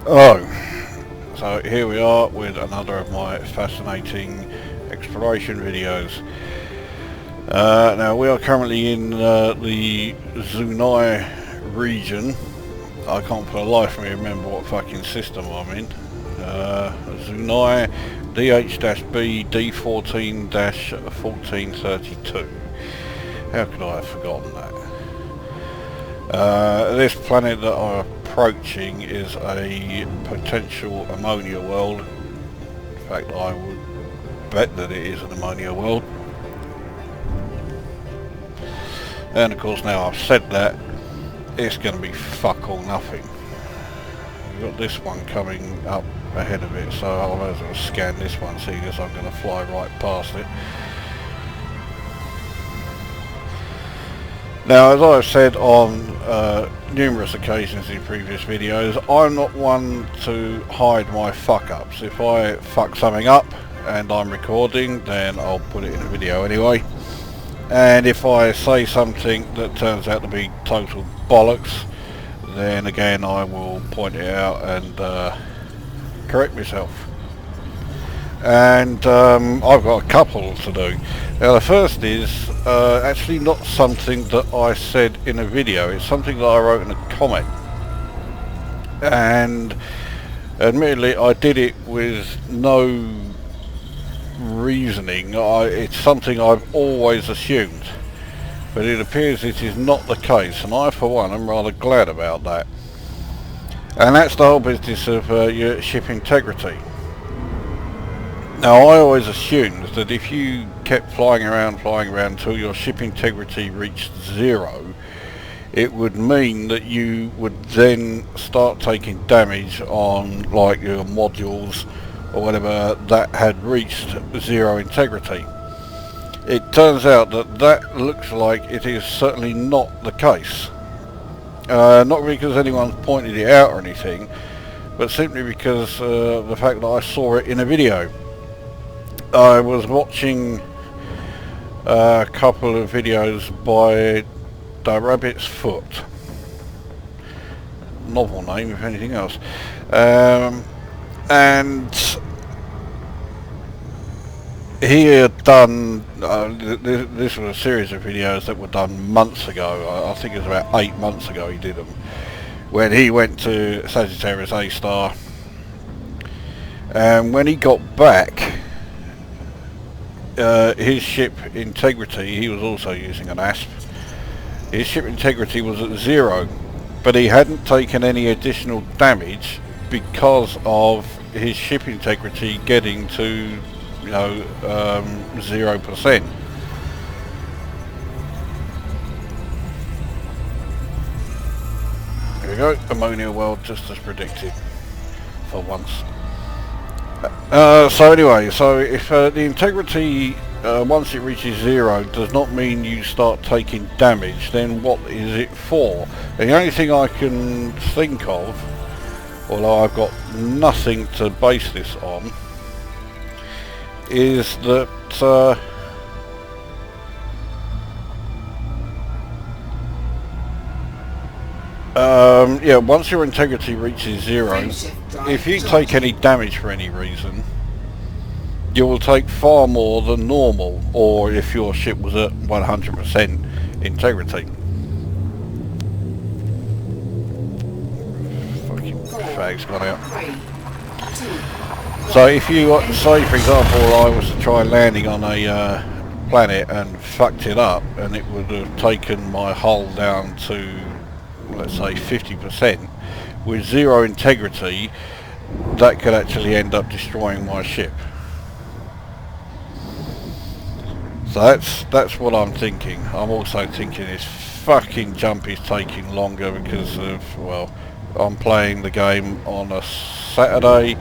Oh, so here we are with another of my fascinating exploration videos. Now we are currently in the Zunai region. I can't for the life of me remember what fucking system I'm in. Zunai DH-B D14-1432. How could I have forgotten that? This planet that I'm approaching is a potential ammonia world. In fact, I would bet that it is an ammonia world. And of course, now I've said that, it's going to be fuck all nothing. We've got this one coming up ahead of it, so I'll as well scan this one, seeing as I'm going to fly right past it. Now, as I've said on numerous occasions in previous videos, I'm not one to hide my fuck-ups. If I fuck something up and I'm recording, then I'll put it in a video anyway. And if I say something that turns out to be total bollocks, then again I will point it out and correct myself. And I've got a couple to do. Now the first is actually not something that I said in a video, it's something that I wrote in a comment. And admittedly I did it with no reasoning. It's something I've always assumed, but it appears it is not the case, and I for one am rather glad about that. And that's the whole business of your ship integrity. Now I always assumed that if you kept flying around until your ship integrity reached 0, it would mean that you would then start taking damage on like your modules or whatever that had reached 0 integrity. It turns out that that looks like it is certainly not the case. Not because anyone's pointed it out or anything, but simply because the fact that I saw it in a video. I was watching a couple of videos by The Rabbit's Foot, novel name if anything else, and he had done, this was a series of videos that were done months ago. I think it was about 8 months ago he did them, when he went to Sagittarius A star, and when he got back, his ship integrity, he was also using an ASP, his ship integrity was at 0, but he hadn't taken any additional damage because of his ship integrity getting to 0%. Here we go, ammonia world just as predicted, for once. So anyway, so if the integrity once it reaches 0 does not mean you start taking damage, then what is it for? And the only thing I can think of, although I've got nothing to base this on, is that yeah, once your integrity reaches 0, if you take any damage for any reason, you will take far more than normal, or if your ship was at 100% integrity. Fucking fag's gone out. So if you, say for example, I was to try landing on a planet and fucked it up, and it would have taken my hull down to, let's say, 50%, with 0 integrity, that could actually end up destroying my ship. So that's what I'm thinking. I'm also thinking this fucking jump is taking longer because of, well, I'm playing the game on a Saturday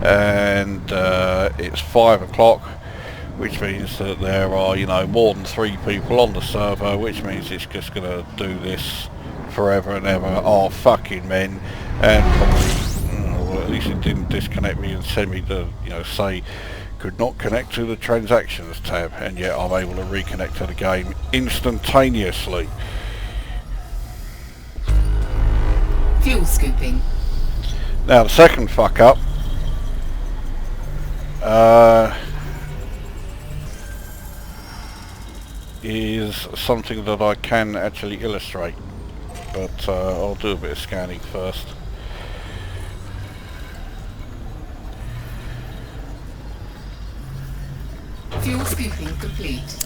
and it's 5 o'clock, which means that there are, more than 3 people on the server, which means it's just going to do this forever and ever. Oh, fucking men. And probably, well, at least it didn't disconnect me and send me to, say, could not connect to the transactions tab, and yet I'm able to reconnect to the game instantaneously. Fuel scooping. Now the second fuck up is something that I can actually illustrate, but I'll do a bit of scanning first. Fuel scooping complete.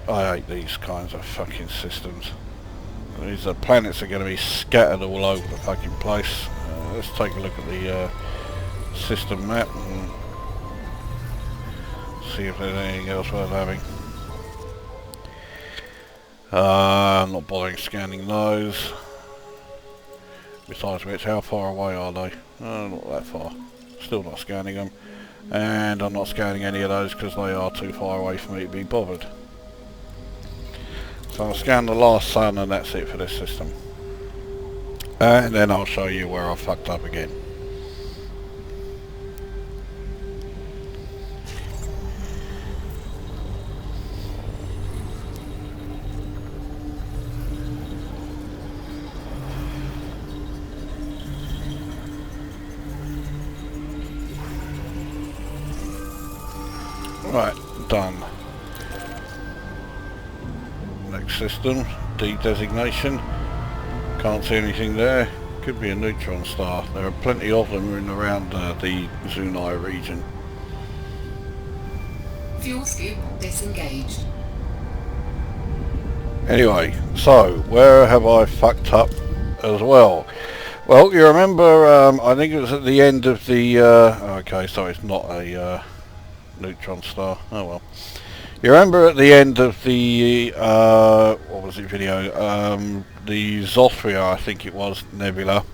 I hate these kinds of fucking systems. These planets are going to be scattered all over the fucking place. Let's take a look at the system map and see if there's anything else worth having. I'm not bothering scanning those. Besides which, how far away are they? Not that far. Still not scanning them. And I'm not scanning any of those because they are too far away for me to be bothered. So I'll scan the last sun and that's it for this system. And then I'll show you where I fucked up again. Right, done. Next system, de-designation. Can't see anything there. Could be a neutron star. There are plenty of them in around the Zunai region. Fuel scoop disengaged. Anyway, so where have I fucked up as well? Well, you remember, I think it was at the end of the, okay, so it's not a neutron star, oh well. You remember at the end of the, what was it video, the Xothuia, I think it was, nebula,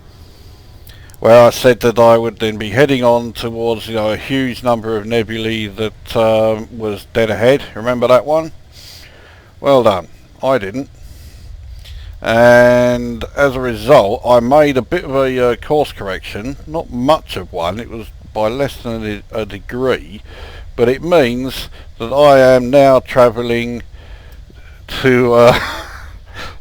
where I said that I would then be heading on towards, a huge number of nebulae that was dead ahead. Remember that one? Well done. I didn't. And as a result, I made a bit of a course correction, not much of one, it was by less than a degree, but it means that I am now travelling to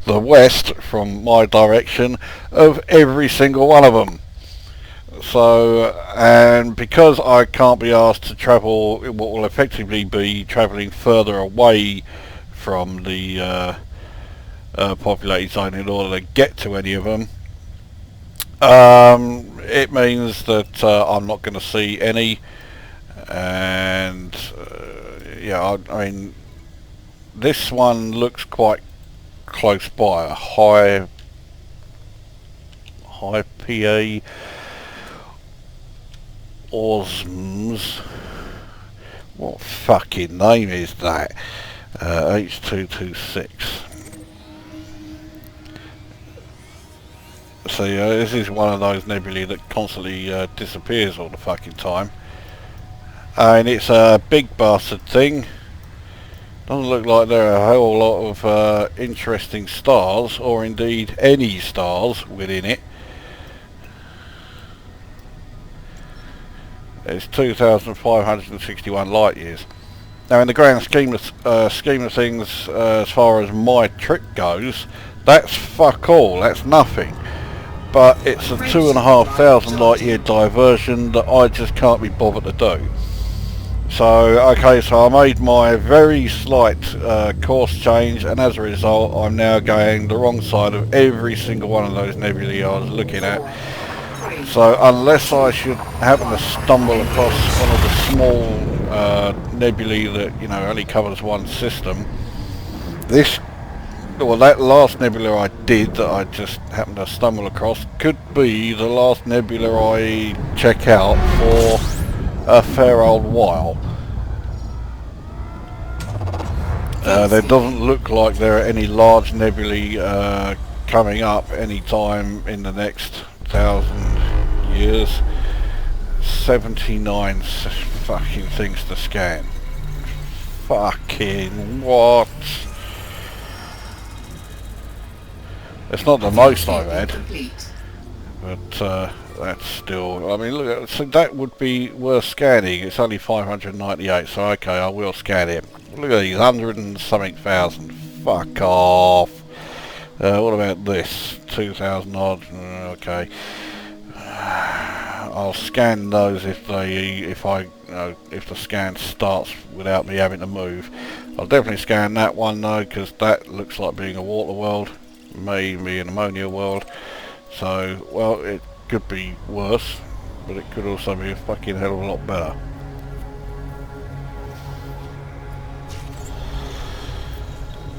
the west from my direction of every single one of them. So, and because I can't be asked to travel what will effectively be travelling further away from the populated zone in order to get to any of them, it means that I'm not going to see any. And yeah, I mean, this one looks quite close by, a high PA Osms. What fucking name is that? H226. So this is one of those nebulae that constantly disappears all the fucking time. And it's a big bastard thing. Doesn't look like there are a whole lot of interesting stars, or indeed any stars within it. It's 2,561 light years. Now, in the grand scheme of things, as far as my trip goes, that's fuck all. That's nothing. But it's a 2,500 light year diversion that I just can't be bothered to do. So, okay, so I made my very slight course change, and as a result I'm now going the wrong side of every single one of those nebulae I was looking at. So unless I should happen to stumble across one of the small nebulae that, only covers one system, that last nebula I did, that I just happened to stumble across, could be the last nebula I check out for a fair old while. There doesn't look like there are any large nebulae coming up any time in the next 1,000 years. 79 fucking things to scan. Fucking what? It's not the most I've had, but that's still, I mean, look, so that would be worth scanning. It's only 598, so okay, I will scan it. Look at these, 100 and something thousand. Fuck off. What about this? 2,000 odd. Okay. I'll scan those if the scan starts without me having to move. I'll definitely scan that one though, because that looks like being a water world, maybe an ammonia world. So, well, it could be worse, but it could also be a fucking hell of a lot better.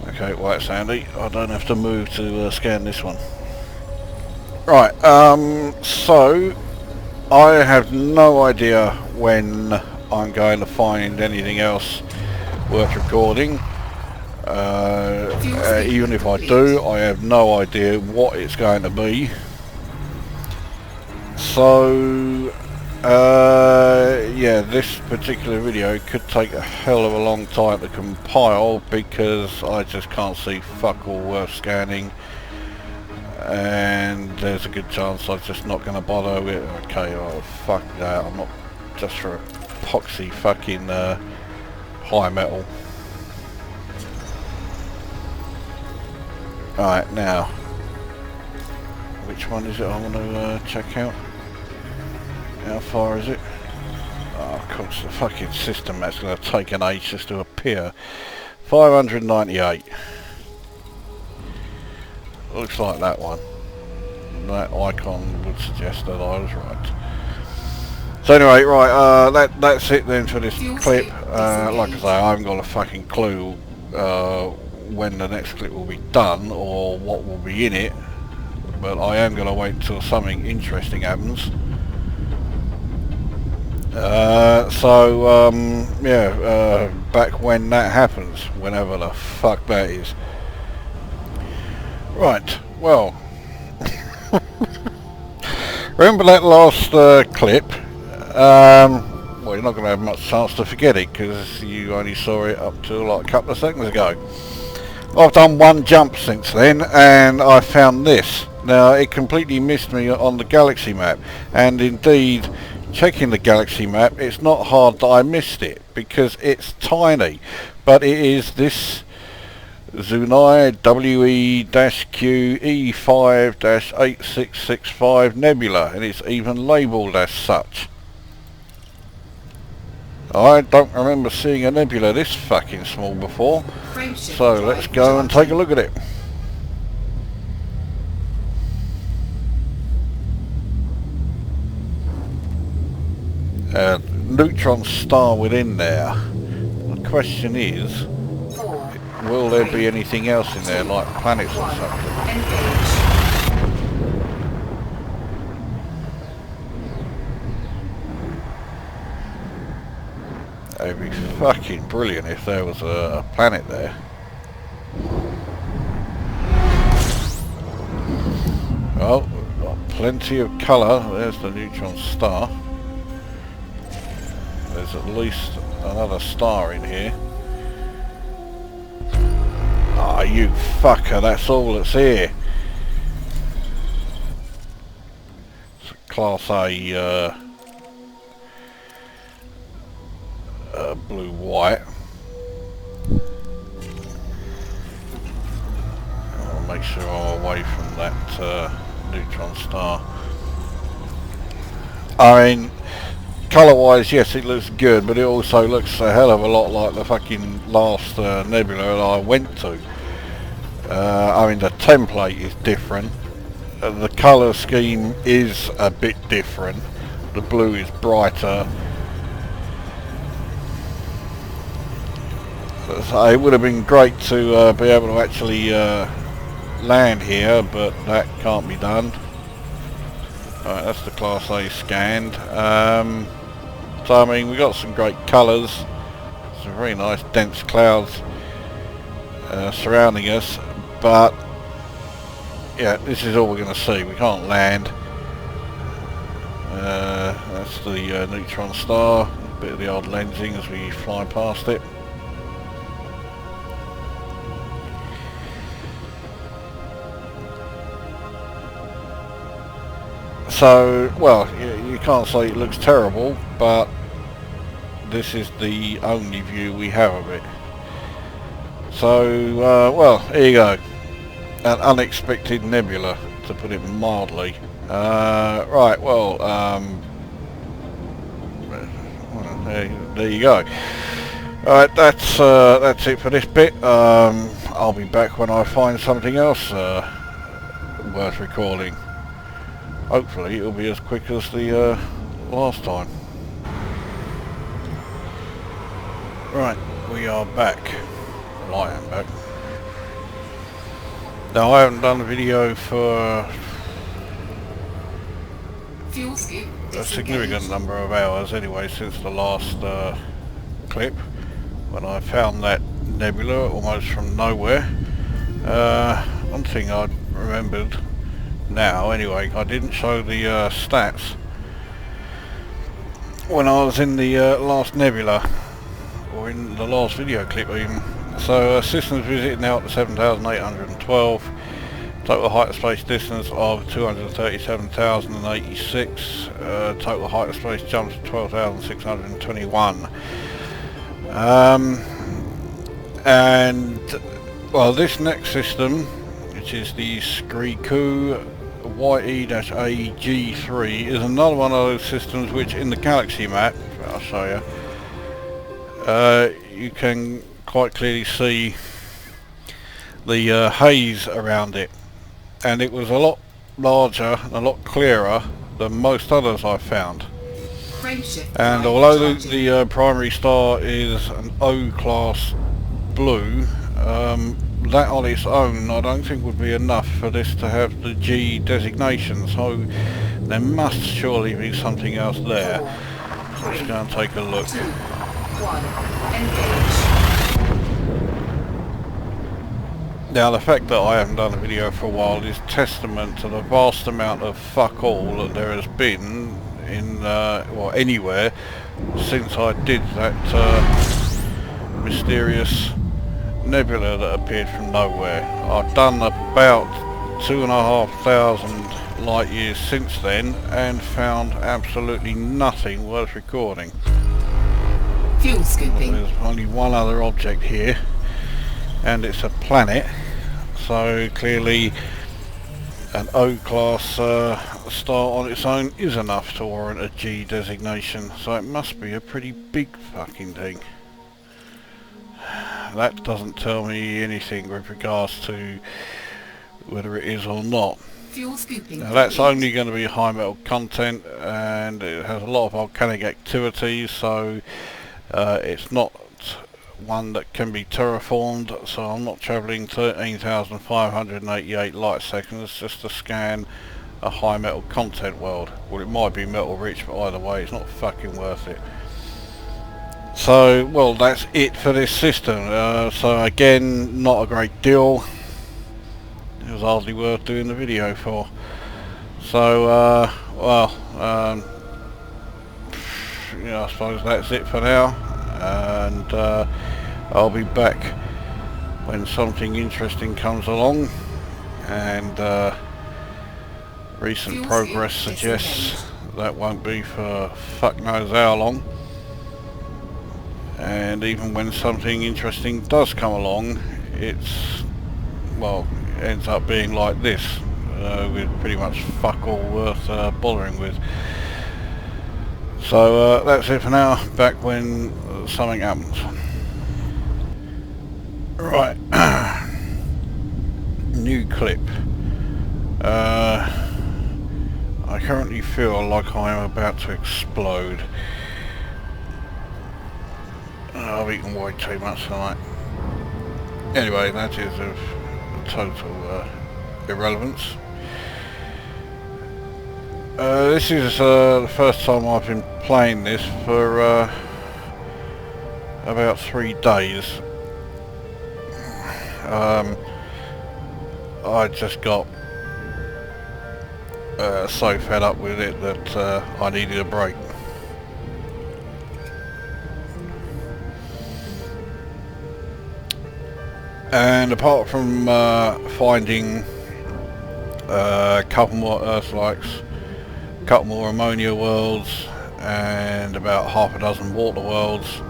Okay, well, that's handy. I don't have to move to scan this one. Right, so I have no idea when I'm going to find anything else worth recording. Even if I do, I have no idea what it's going to be. So, yeah, this particular video could take a hell of a long time to compile because I just can't see fuck all worth scanning, and there's a good chance I'm just not going to bother with it. Okay, oh fuck that, I'm not just for epoxy fucking high metal. Alright, now, which one is it I want to check out? How far is it? Oh, of course, the fucking system that's going to take an age just to appear. 598. Looks like that one. That icon would suggest that I was right. So anyway, right, that's it then for this clip. Like I say, I haven't got a fucking clue when the next clip will be done or what will be in it, but I am going to wait until something interesting happens. Yeah, back when that happens, whenever the fuck that is. Right, well, remember that last clip? Well, you're not going to have much chance to forget it because you only saw it up to like a couple of seconds ago. I've done one jump since then and I found this. Now, it completely missed me on the galaxy map, and indeed, checking the galaxy map, it's not hard that I missed it because it's tiny, but it is this Zunai WE-Q E5-8665 Nebula, and it's even labelled as such. I don't remember seeing a nebula this fucking small before, so let's go and take a look at it. Neutron star within there. The question is, will there be anything else in there like planets or something? It'd be fucking brilliant if there was a planet there. Well, we've got plenty of colour. There's the neutron star. There's at least another star in here. Ah, you fucker, that's all that's here. It's a Class A blue-white. I'll make sure I'm away from that neutron star. I mean, colour-wise, yes, it looks good, but it also looks a hell of a lot like the fucking last nebula that I went to. I mean, the template is different. The colour scheme is a bit different. The blue is brighter. So it would have been great to be able to actually land here, but that can't be done. Alright, that's the Class A scanned. So I mean, we got some great colours, some very nice dense clouds surrounding us, but yeah, this is all we're going to see. We can't land. That's the neutron star, a bit of the odd lensing as we fly past it. So, well, you can't say it looks terrible, but this is the only view we have of it. So, well, here you go. An unexpected nebula, to put it mildly. Right, well, there you go. Alright, that's it for this bit. I'll be back when I find something else worth recording. Hopefully it'll be as quick as the last time. Right, we are back. Well, I am back. Now, I haven't done a video for Fuel scoop a significant number of hours anyway, since the last clip, when I found that nebula almost from nowhere. One thing I remembered now, anyway, I didn't show the stats when I was in the last nebula, or in the last video clip even. So systems visited now up to 7,812, total height of space distance of 237,086, total height of space jumps to 12,621. And well, this next system, which is the WE-Q E5-8665, is another one of those systems which in the galaxy map, I'll show you, you can quite clearly see the haze around it, and it was a lot larger, a lot clearer than most others I've found. And although the primary star is an O class blue, that on its own I don't think would be enough for this to have the G designation, so there must surely be something else there. So let's go and take a look. 2, 1, engage. Now, the fact that I haven't done a video for a while is testament to the vast amount of fuck all that there has been in, well, anywhere since I did that mysterious nebula that appeared from nowhere. I've done about 2,500 light years since then and found absolutely nothing worth recording. Fuel scooping. There's only one other object here, and it's a planet, so clearly an O-class star on its own is enough to warrant a G designation, so it must be a pretty big fucking thing. That doesn't tell me anything with regards to whether it is or not. Fuel scooping. Now, that's only going to be high metal content, and it has a lot of volcanic activity, so it's not one that can be terraformed, so I'm not travelling 13,588 light seconds just to scan a high metal content world. Well, it might be metal rich, but either way it's not fucking worth it. So, well, that's it for this system. So again, not a great deal. It was hardly worth doing the video for. So, well, yeah, I suppose that's it for now, and I'll be back when something interesting comes along, and recent progress suggests that won't be for fuck knows how long. And even when something interesting does come along, it's, well, ends up being like this, with pretty much fuck all worth bothering with. So that's it for now. Back when something happens. Right. New clip. I currently feel like I am about to explode. I've eaten way too much tonight. Anyway, that is of total irrelevance. This is the first time I've been playing this for about 3 days. I just got so fed up with it that I needed a break. And apart from finding a couple more Earth-likes couple more ammonia worlds and about half a dozen water worlds.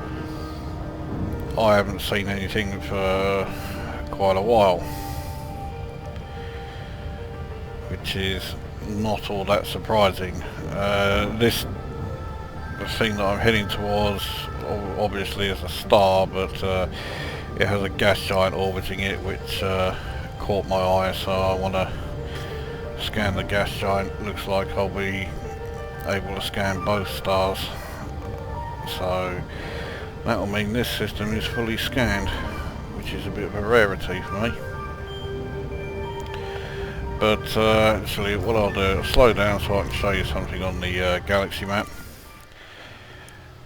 I haven't seen anything for quite a while, which is not all that surprising. This thing that I'm heading towards obviously is a star, but it has a gas giant orbiting it, which caught my eye, so I want to scan the gas giant. Looks like I'll be able to scan both stars, so that will mean this system is fully scanned, which is a bit of a rarity for me. But actually what I'll do, I'll slow down so I can show you something on the galaxy map.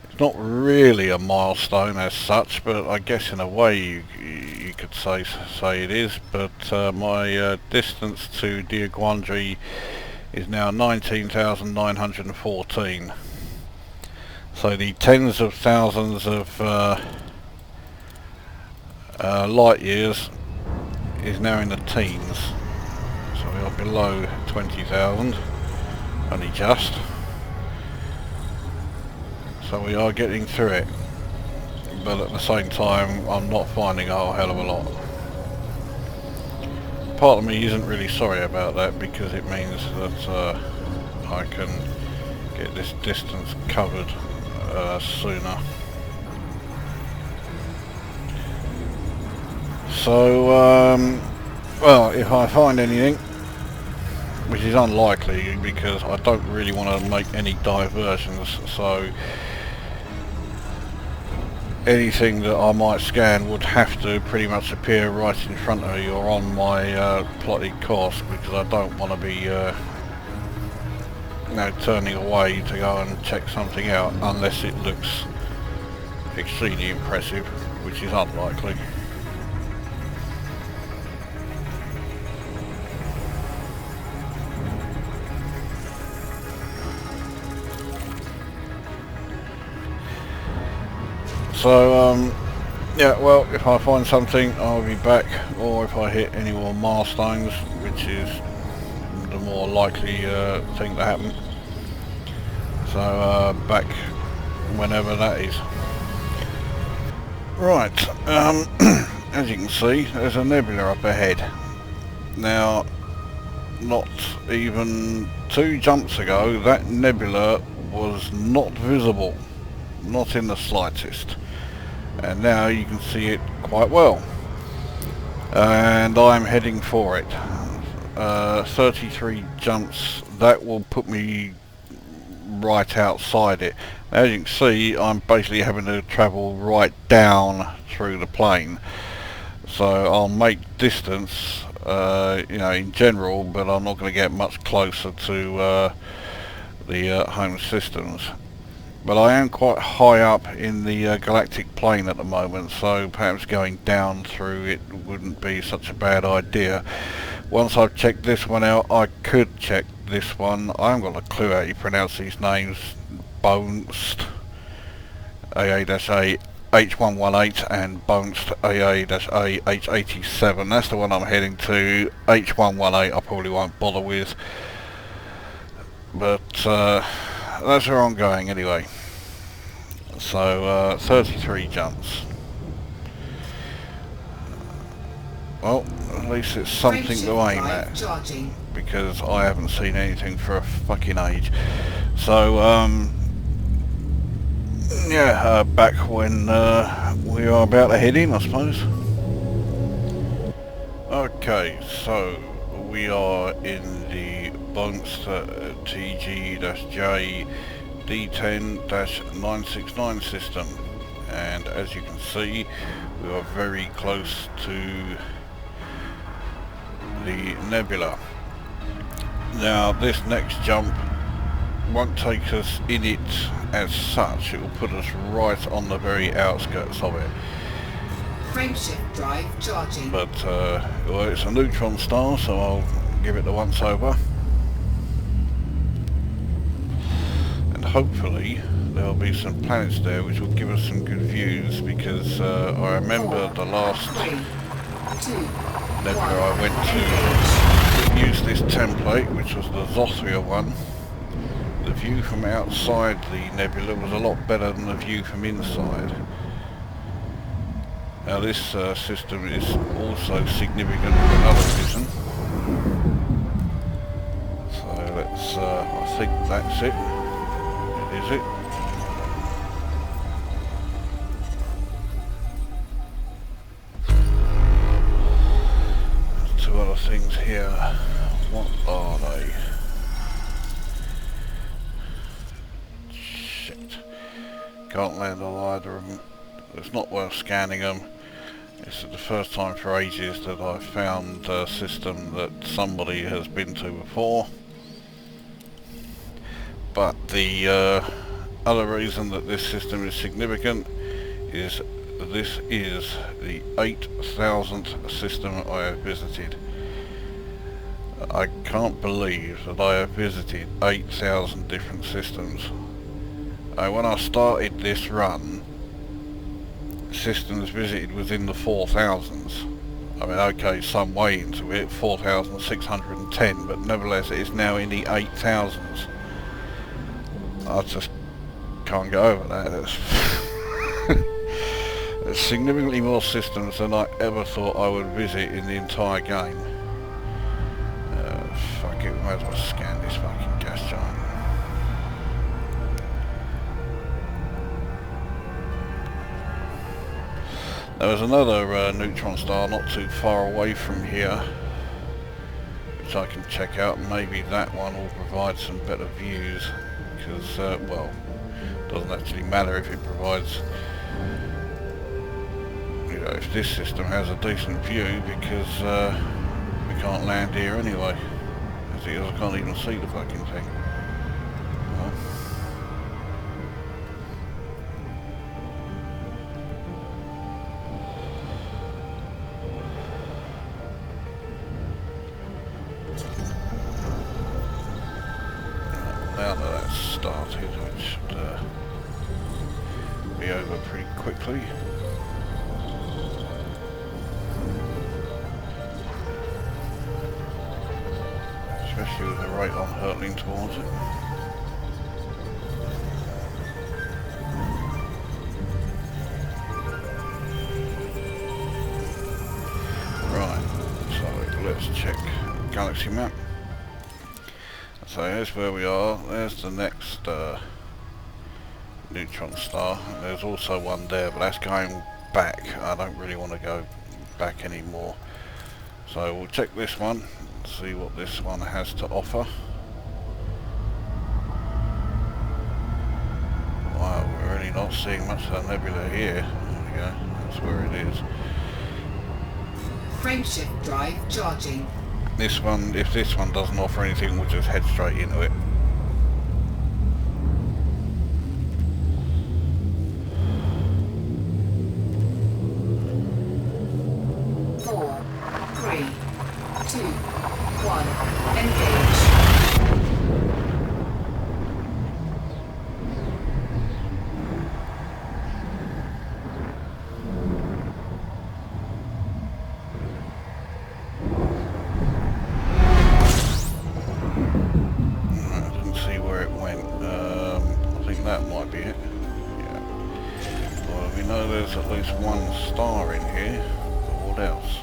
It's not really a milestone as such, but I guess in a way you could say it is. But my distance to Diaguandri is now 19,914. So the tens of thousands of light years is now in the teens. So we are below 20,000, only just. So we are getting through it, but at the same time I'm not finding a whole hell of a lot. Part of me isn't really sorry about that, because it means that I can get this distance covered sooner. So well, if I find anything, which is unlikely because I don't really want to make any diversions, so anything that I might scan would have to pretty much appear right in front of you or on my plotted course, because I don't want to be turning away to go and check something out unless it looks extremely impressive, which is unlikely. So yeah, well, if I find something I'll be back, or if I hit any more milestones, which is the more likely thing to happen. So back whenever that is. Right, as you can see, there's a nebula up ahead. Now, not even 2 jumps ago, that nebula was not visible, not in the slightest. And now you can see it quite well, and I'm heading for it. 33 jumps, that will put me right outside it. As you can see, I'm basically having to travel right down through the plane, so I'll make distance in general, but I'm not going to get much closer to the home systems. But I am quite high up in the galactic plane at the moment, so perhaps going down through it wouldn't be such a bad idea. Once I've checked this one out, I could check this one. I haven't got a clue how you pronounce these names. Boewnst AA-A H118 and Boewnst AA-A H87. That's the one I'm heading to. H118 I probably won't bother with, but that's where I'm going anyway. So 33 jumps. Well, at least it's something to aim at, because I haven't seen anything for a fucking age. So yeah, back when we are about to head in, I suppose. Okay, so we are in the Boewnst TG-J D10-969 system, and as you can see, we are very close to the nebula. Now, this next jump won't take us in it as such, it will put us right on the very outskirts of it. Frameshift drive charging. But well, it's a neutron star, so I'll give it the once over, and hopefully there'll be some planets there which will give us some good views, because I remember the last nebula I went to use this template, which was the Xothuia one, view from outside the nebula was a lot better than the view from inside. Now this system is also significant for another reason. So let's, I think that's it. Is it? There's two other things here. What are they? Shit. Can't land on either of them. It's not worth scanning them. This is the first time for ages that I've found a system that somebody has been to before. But the other reason that this system is significant is this is the 8,000th system I have visited. I can't believe that I have visited 8,000 different systems. When I started this run, systems visited within the 4,000s. I mean, okay, some way into it, 4,610, but nevertheless it is now in the 8,000s. I just can't get over that. There's significantly more systems than I ever thought I would visit in the entire game. Fuck it, we might as well scan this fucking gas giant. There was another neutron star not too far away from here, which I can check out, and maybe that one will provide some better views, because, well, it doesn't actually matter if it provides, you know, if this system has a decent view, because we can't land here anyway. As it is, I can't even see the fucking thing. Well, now that that's started, it should be over pretty quickly. Especially with the rate I'm hurtling towards it. Right, so let's check galaxy map. So here's where we are. There's the next neutron star. There's also one there, but that's going back. I don't really want to go back anymore. So we'll check this one, see what this one has to offer. Wow, we're really not seeing much of the nebula here. There we go, that's where it is. Frameshift drive charging. This one, if this one doesn't offer anything, we'll just head straight into it. That might be it. Yeah. Well, we know there's at least one star in here, but what else?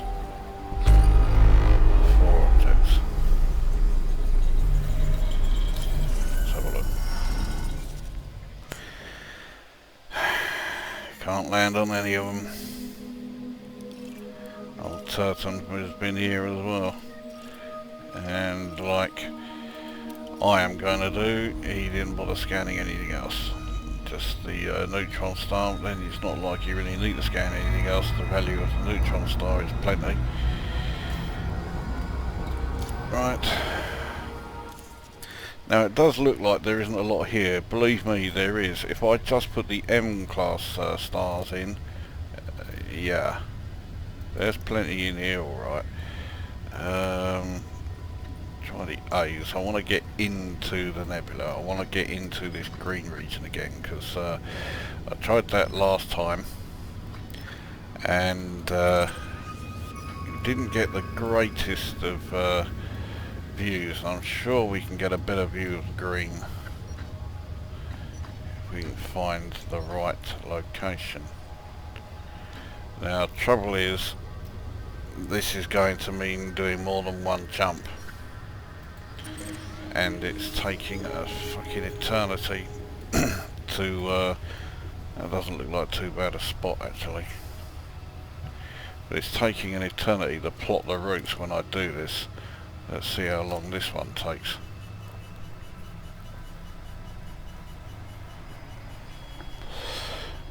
4 objects. Let's have a look. Can't land on any of them. Old Turton has been here as well. And like I am going to do, he didn't bother scanning anything else. Just the neutron star. Then it's not like you really need to scan anything else. The value of the neutron star is plenty. Right. Now it does look like there isn't a lot here. Believe me, there is. If I just put the M class stars in, yeah, there's plenty in here, alright. Try the A's. I want to get into the nebula. I want to get into this green region again, because I tried that last time and didn't get the greatest of views. I'm sure we can get a better view of green. if we can find the right location. Now, trouble is, this is going to mean doing more than one jump, and it's taking a fucking eternity to that doesn't look like too bad a spot actually, but it's taking an eternity to plot the routes when I do this. Let's see how long this one takes.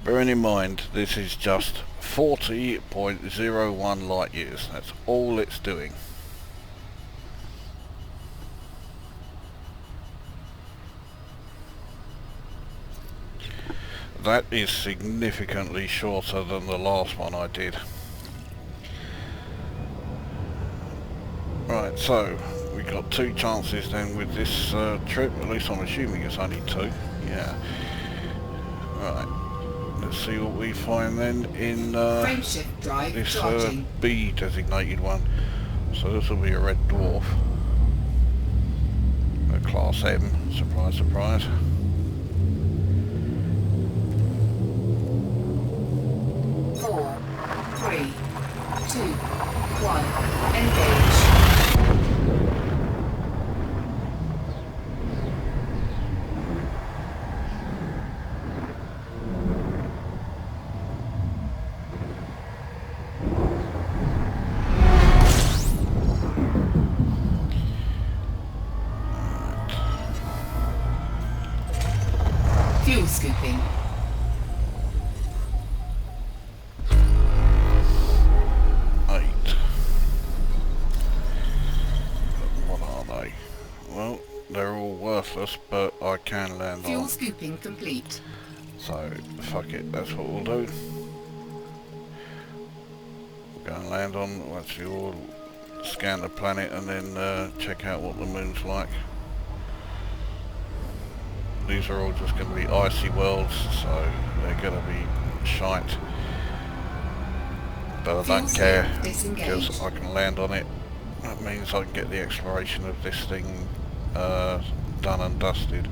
Bearing in mind this is just 40.01 light years, that's all it's doing. That is significantly shorter than the last one I did. Right, so we got 2 chances then with this trip, at least I'm assuming it's only 2, yeah. Right, let's see what we find then in Frameshift drive this charging. B designated one. So this will be a red dwarf, a class M, surprise surprise. Four, three, two, one, engage. Fuel scooping. What are they? Well, they're all worthless, but I can land Fuel on. scooping complete. So, fuck it, that's what we'll do. We'll go and land on, actually we'll scan the planet and then check out what the moon's like. These are all just going to be icy worlds, so they're going to be shite. But I don't care, because I can land on it. That means I can get the exploration of this thing done and dusted.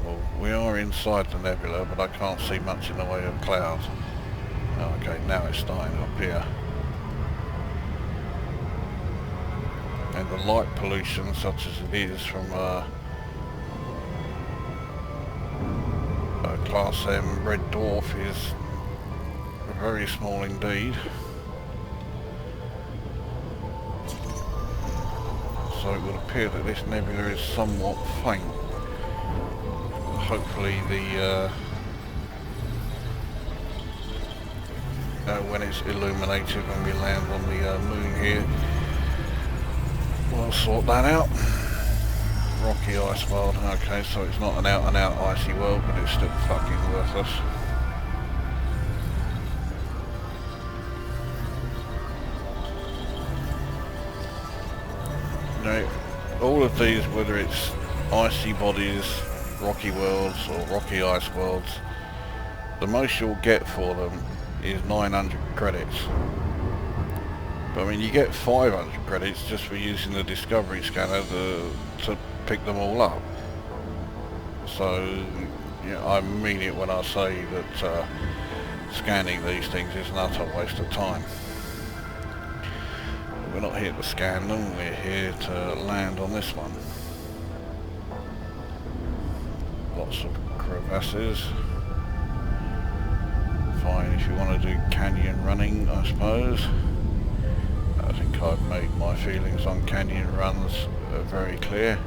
Well, we are inside the nebula, but I can't see much in the way of clouds. Oh, okay, now it's starting up here. And the light pollution, such as it is from a Class M red dwarf, is very small indeed. So it would appear that this nebula is somewhat faint. Hopefully the when it's illuminated when we land on the moon here, we'll sort that out. Rocky ice world, okay, so it's not an out and out icy world, but it's still fucking worthless. Now, all of these, whether it's icy bodies, rocky worlds or rocky ice worlds, the most you'll get for them is 900 credits. But I mean, you get 500 credits just for using the discovery scanner to pick them all up. So, yeah, I mean it when I say that scanning these things is an utter waste of time. We're not here to scan them, we're here to land on this one. Lots of crevasses. Fine if you want to do canyon running, I suppose. I think I've made my feelings on canyon runs very clear.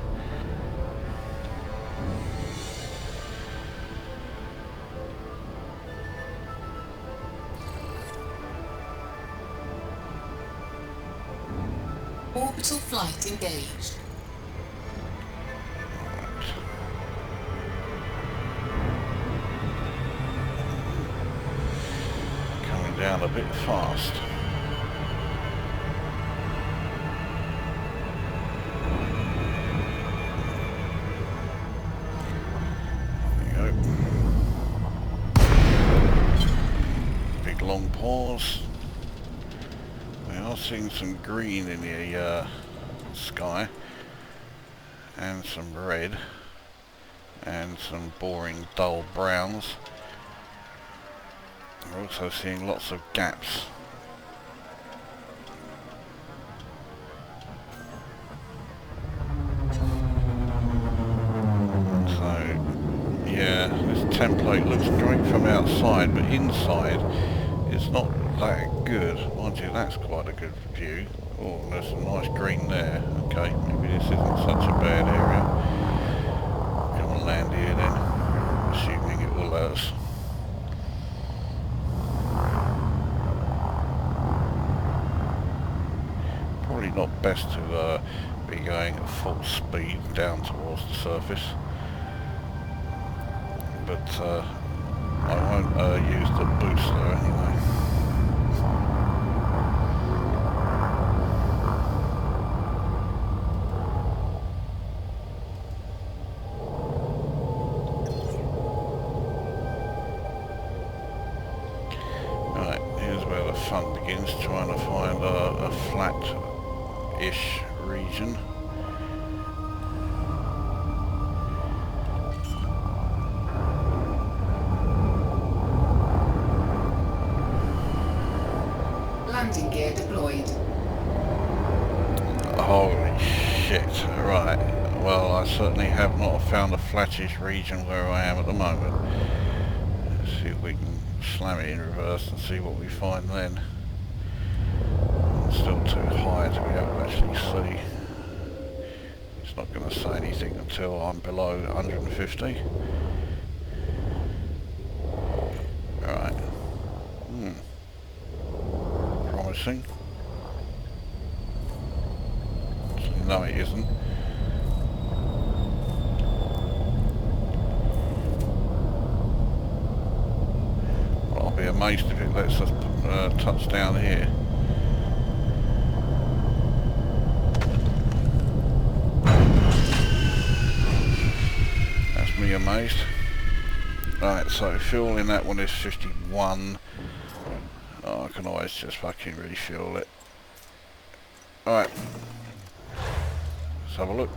Orbital flight engaged. Coming down a bit fast. There we go. Big long pause. We are seeing some green in the sky, and some red, and some boring dull browns. We're also seeing lots of gaps. So yeah, this template looks great from outside, but inside it's not that good. Mind you, that's quite a good view. Oh, there's some nice green there. Okay, maybe this isn't such a bad area. Come on, land here then, assuming it will let us. Probably not best to be going at full speed down towards the surface, but I won't use the booster anyway. Right, here's where the fun begins, trying to find a flat-ish region. Landing gear deployed. Holy shit, right. Well, I certainly have not found a flattish region where I am at the moment. Let's see if we can slam it in reverse and see what we find then. It's still too high to be able to actually see. It's not going to say anything until I'm below 150. Alright. Promising. No, it isn't. Well, I'll be amazed if it lets us touch down here. That's me amazed. Right, so fuel in that one is 51. Oh, I can always just fucking refuel it. Alright. Let's have a look.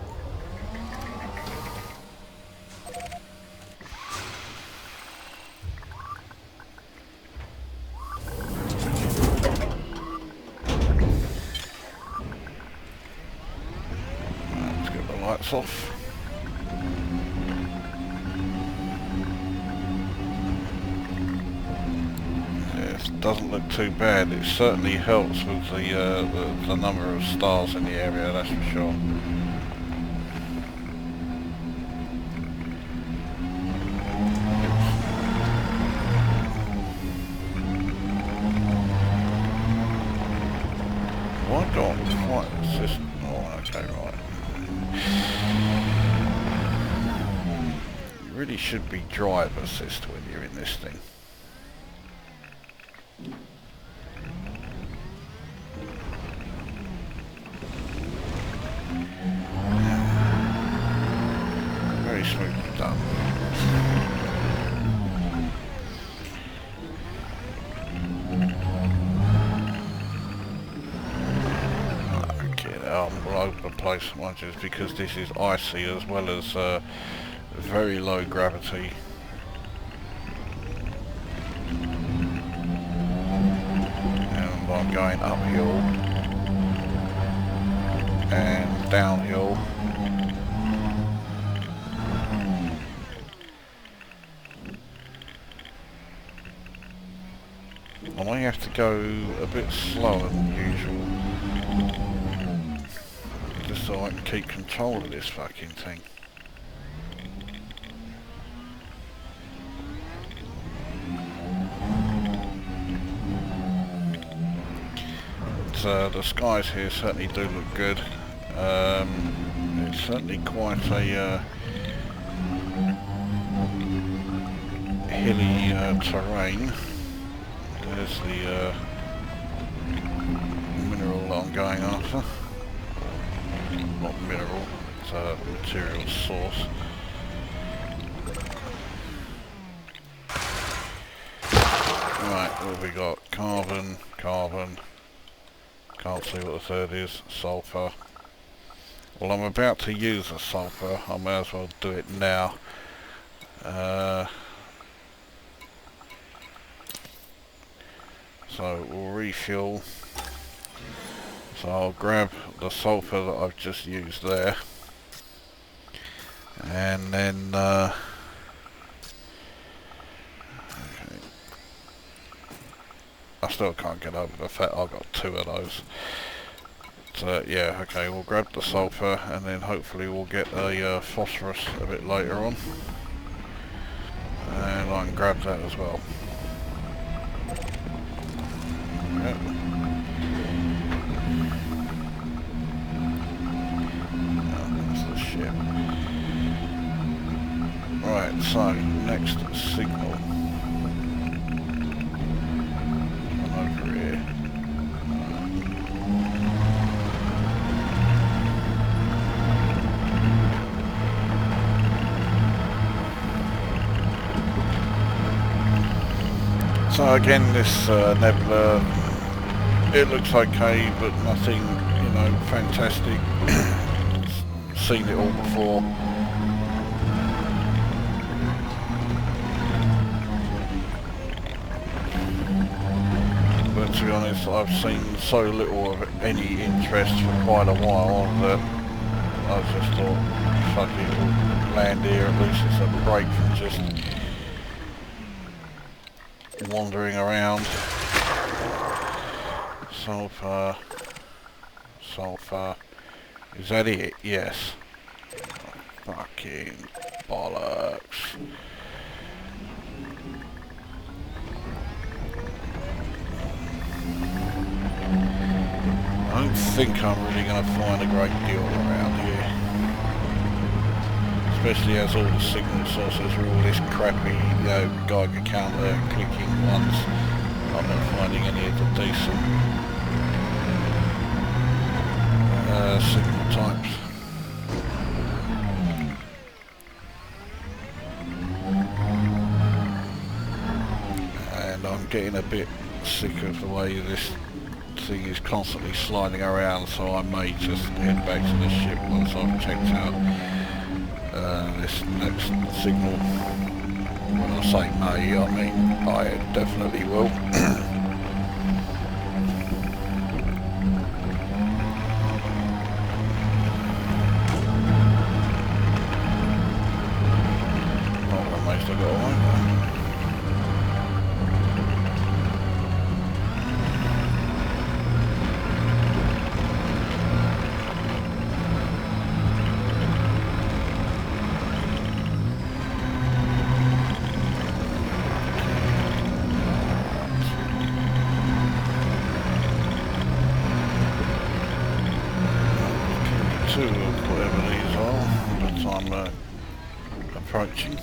Let's get the lights off. Doesn't look too bad. It certainly helps with the number of stars in the area, that's for sure. Why don't flight assist? Oh, okay, right. You really should be drive assist when you're in this thing. Very smoothly done. Okay, I'm all over the place, mind you, because this is icy as well as very low gravity. And I'm going uphill and downhill. I may have to go a bit slower than usual, just so I can keep control of this fucking thing. But the skies here certainly do look good. It's certainly quite a hilly terrain. There's the mineral that I'm going after. Not mineral, it's a material source. Right, what have we got? Carbon, carbon, Can't see what the third is. Sulfur. Well, I'm about to use a sulfur. I may as well do it now. So we'll refuel. So I'll grab the sulfur that I've just used there, and then okay. I still can't get over the fact I've got two of those. So yeah, okay, we'll grab the sulfur and then hopefully we'll get a phosphorus a bit later on, and I can grab that as well. Yep. Ship. Right, so next signal. Come over here. So again, this nebula, it looks okay, but nothing, you know, fantastic. Seen it all before. But to be honest, I've seen so little of any interest for quite a while that I just thought, fuck it, we'll land here, at least it's a break from just wandering around. Sulfur, sulfur. Is that it? Yes. Oh, fucking bollocks. I don't think I'm really going to find a great deal around here. Especially as all the signal sources are all this crappy, you know, Geiger counter clicking ones. I'm not finding any of the decent signal types. And I'm getting a bit sick of the way this thing is constantly sliding around, so I may just head back to the ship once I've checked out this next signal. When I say may, I mean I definitely will. Two of whatever these are that I'm approaching.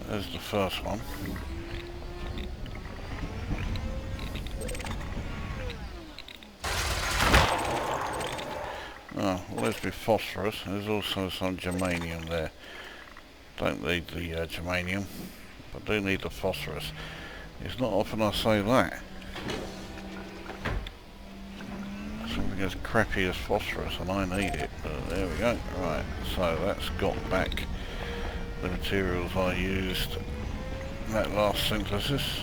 There's the first one. Oh, well, there's the phosphorus. There's also some germanium there. Don't need the germanium, but do need the phosphorus. It's not often I say that. Something as crappy as phosphorus, and I need it, but there we go. Right, so that's got back the materials I used in that last synthesis.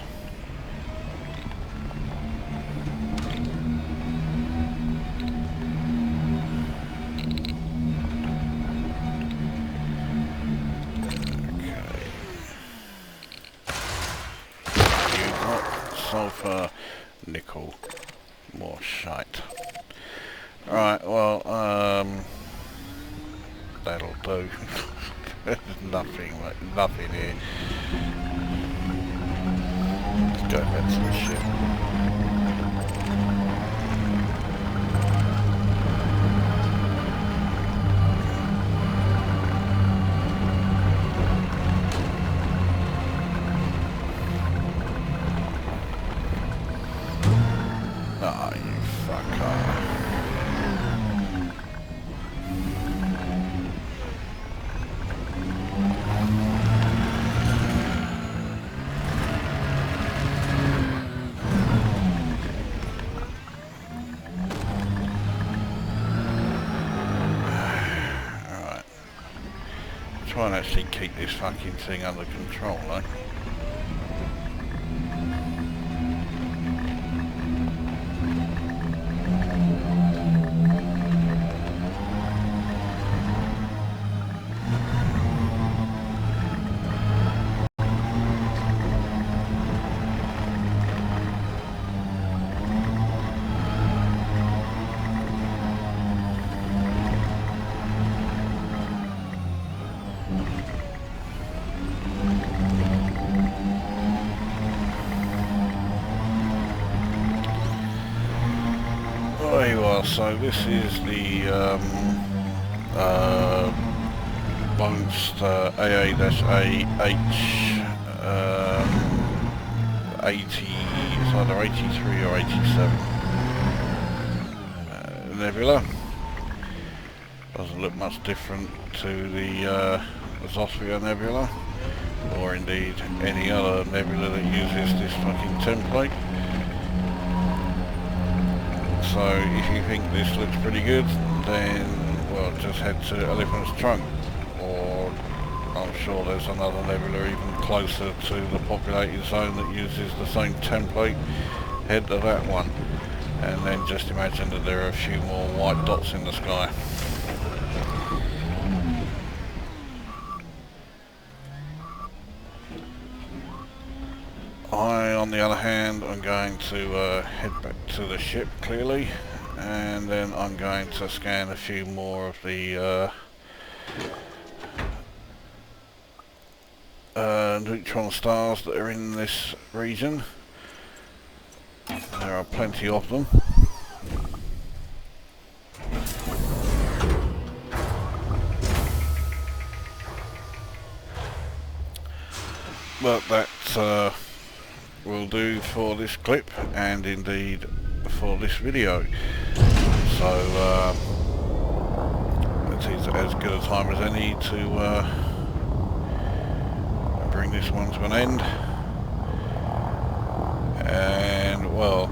Okay. You've got sulfur, nickel, more shite. Right, well, that'll do. There's nothing here. Let's go back to the ship. Ah, you fucker. try and actually keep this fucking thing under control, eh? There you are, so this is the Boewnst AA-A H 80, it's either 83 or 87 nebula. Doesn't look much different to the Xothuia nebula, or indeed any other nebula that uses this fucking template. So if you think this looks pretty good, then well, just head to Elephant's Trunk, or I'm sure there's another nebula even closer to the populated zone that uses the same template. Head to that one, and then just imagine that there are a few more white dots in the sky. I, on the other hand, I'm going to head back to the ship, clearly, and then I'm going to scan a few more of the neutron stars that are in this region. There are plenty of them. But that will do for this clip, and indeed for this video. So it is as good a time as any to bring this one to an end. And well,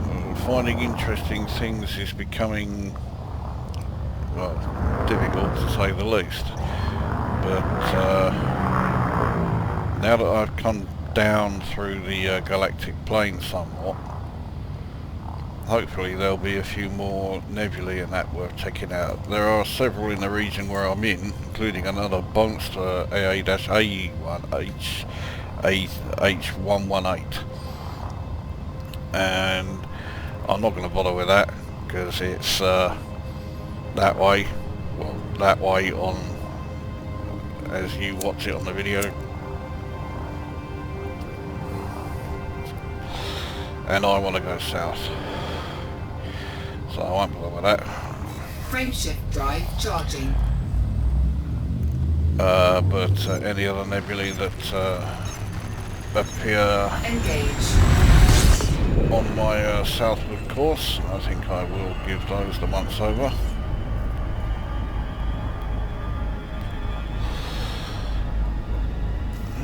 finding interesting things is becoming, well, difficult to say the least. But now that I've come down through the galactic plane somewhat, hopefully there'll be a few more nebulae and that worth checking out. There are several in the region where I'm in, including another Boewnst AA-A H87, and I'm not going to bother with that because it's that way, well, that way on as you watch it on the video. And I want to go south, so I won't bother with that. Frameshift drive charging. But any other nebulae that appear Engage on my southward course, I think I will give those the once over.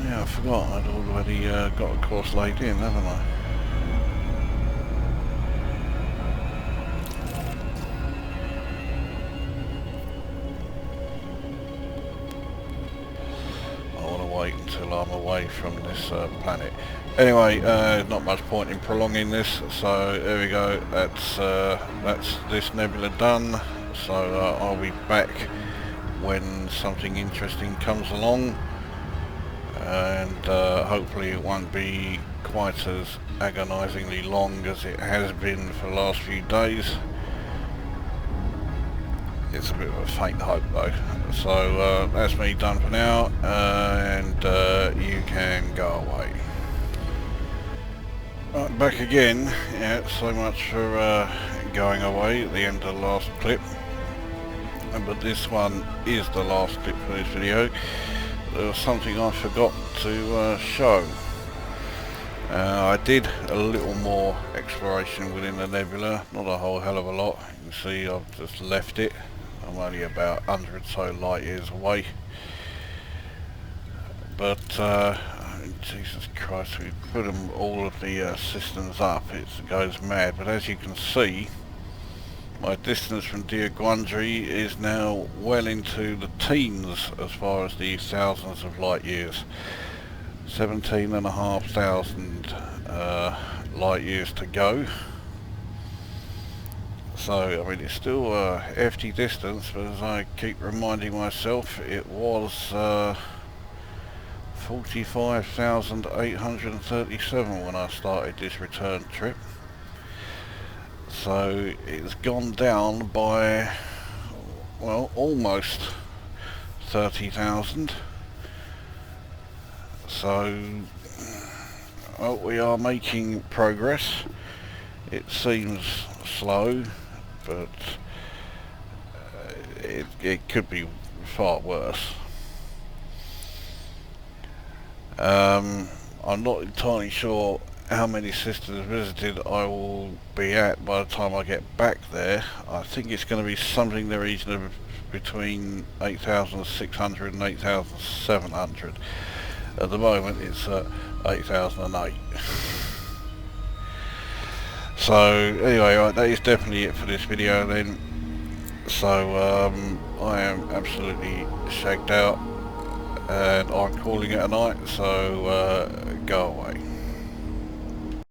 Yeah, I forgot I'd already got a course laid in, haven't I? Until I'm away from this planet. Anyway, not much point in prolonging this, so there we go. That's this nebula done. So I'll be back when something interesting comes along, and hopefully it won't be quite as agonisingly long as it has been for the last few days. It's a bit of a faint hope though. So that's me done for now, and you can go away. Right, back again. Yeah, so much for going away at the end of the last clip. But this one is the last clip for this video. There was something I forgot to show. I did a little more exploration within the nebula, not a whole hell of a lot. You can see I've just left it. I'm only about 100 so light years away. But Jesus Christ, we put them all of the systems up, it goes mad. But as you can see, My distance from Diaguandri is now well into the teens as far as the thousands of light years. 17,500 light years to go. So, I mean, it's still a hefty distance, but as I keep reminding myself, it was 45,837 when I started this return trip. So it's gone down by, well, almost 30,000. So, well, we are making progress. It seems slow, but it could be far worse. I'm not entirely sure how many systems visited I will be at by the time I get back there. I think it's going to be something in the region of between 8,600 and 8,700. At the moment it's at 8,008. So anyway, right, that is definitely it for this video then. So I am absolutely shagged out and I'm calling it a night, so go away.